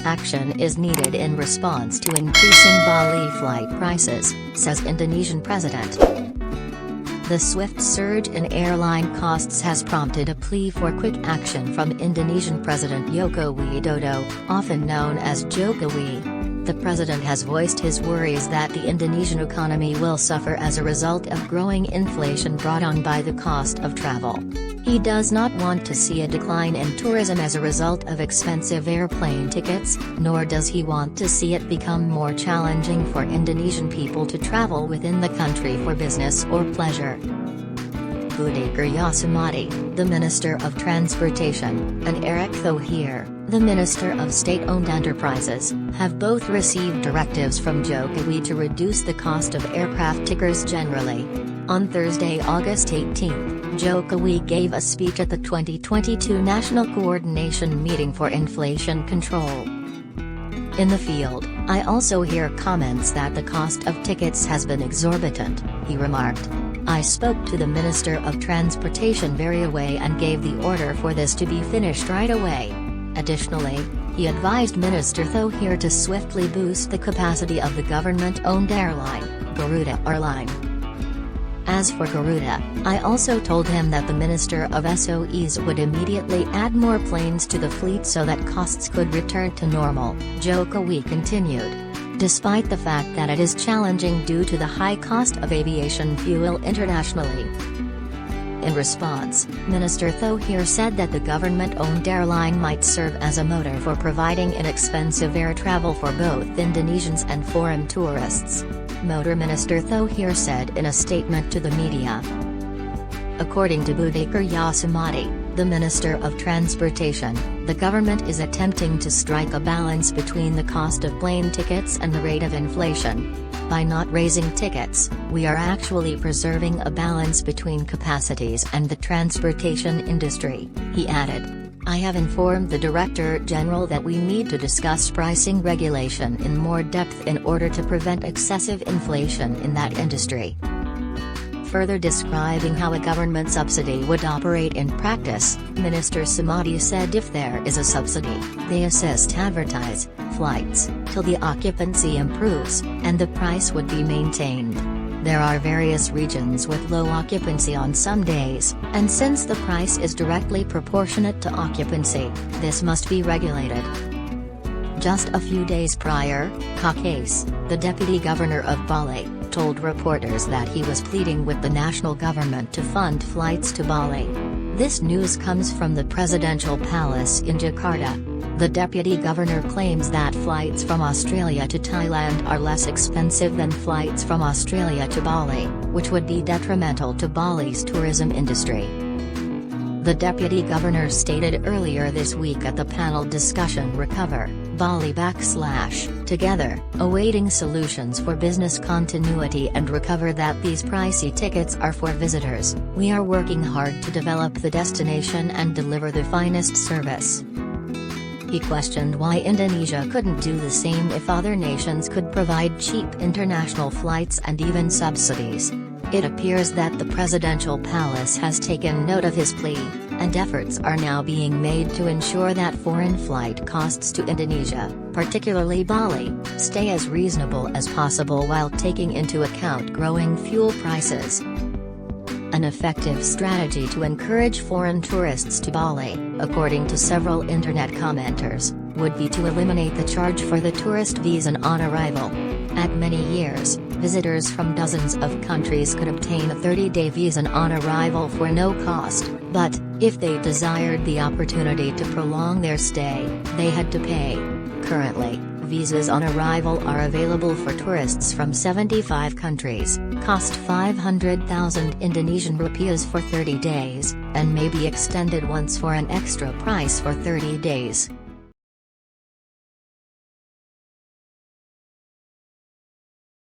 Action is needed in response to increasing Bali flight prices, says Indonesian president. The swift surge in airline costs has prompted a plea for quick action from Indonesian President Joko Widodo, often known as Jokowi. The president has voiced his worries that the Indonesian economy will suffer as a result of growing inflation brought on by the cost of travel. He does not want to see a decline in tourism as a result of expensive airplane tickets, nor does he want to see it become more challenging for Indonesian people to travel within the country for business or pleasure. Budi Yasumati, the Minister of Transportation, and Erick Thohir, the Minister of State-Owned Enterprises, have both received directives from Jokowi to reduce the cost of aircraft tickets generally. On Thursday, August 18, Jokowi gave a speech at the 2022 National Coordination Meeting for Inflation Control. In the field, I also hear comments that the cost of tickets has been exorbitant, he remarked. I spoke to the Minister of Transportation very away and gave the order for this to be finished right away. Additionally, he advised Minister Thohir to swiftly boost the capacity of the government-owned airline, Garuda Airline. As for Garuda, I also told him that the Minister of SOEs would immediately add more planes to the fleet so that costs could return to normal, Jokowi continued. Despite the fact that it is challenging due to the high cost of aviation fuel internationally. In response, Minister Thohir said that the government-owned airline might serve as a motor for providing inexpensive air travel for both Indonesians and foreign tourists. Motor Minister Thohir said in a statement to the media. According to Budi Yasumati, the Minister of Transportation, the government is attempting to strike a balance between the cost of plane tickets and the rate of inflation. By not raising tickets, we are actually preserving a balance between capacities and the transportation industry, he added. I have informed the Director General that we need to discuss pricing regulation in more depth in order to prevent excessive inflation in that industry. Further describing how a government subsidy would operate in practice, Minister Sumati said if there is a subsidy, they assist advertise flights till the occupancy improves, and the price would be maintained. There are various regions with low occupancy on some days, and since the price is directly proportionate to occupancy, this must be regulated. Just a few days prior, Kakais, the Deputy Governor of Bali, told reporters that he was pleading with the national government to fund flights to Bali. This news comes from the Presidential Palace in Jakarta. The Deputy Governor claims that flights from Australia to Thailand are less expensive than flights from Australia to Bali, which would be detrimental to Bali's tourism industry. The Deputy Governor stated earlier this week at the panel discussion Recover, Bali / Together, awaiting solutions for business continuity and recover that these pricey tickets are for visitors. We are working hard to develop the destination and deliver the finest service. He questioned why Indonesia couldn't do the same if other nations could provide cheap international flights and even subsidies. It appears that the Presidential Palace has taken note of his plea, and efforts are now being made to ensure that foreign flight costs to Indonesia, particularly Bali, stay as reasonable as possible while taking into account growing fuel prices. An effective strategy to encourage foreign tourists to Bali, according to several internet commenters, would be to eliminate the charge for the tourist visa on arrival. At many years, visitors from dozens of countries could obtain a 30-day visa on arrival for no cost, but, if they desired the opportunity to prolong their stay, they had to pay. Currently, visas on arrival are available for tourists from 75 countries, cost 500,000 Indonesian rupiahs for 30 days, and may be extended once for an extra price for 30 days.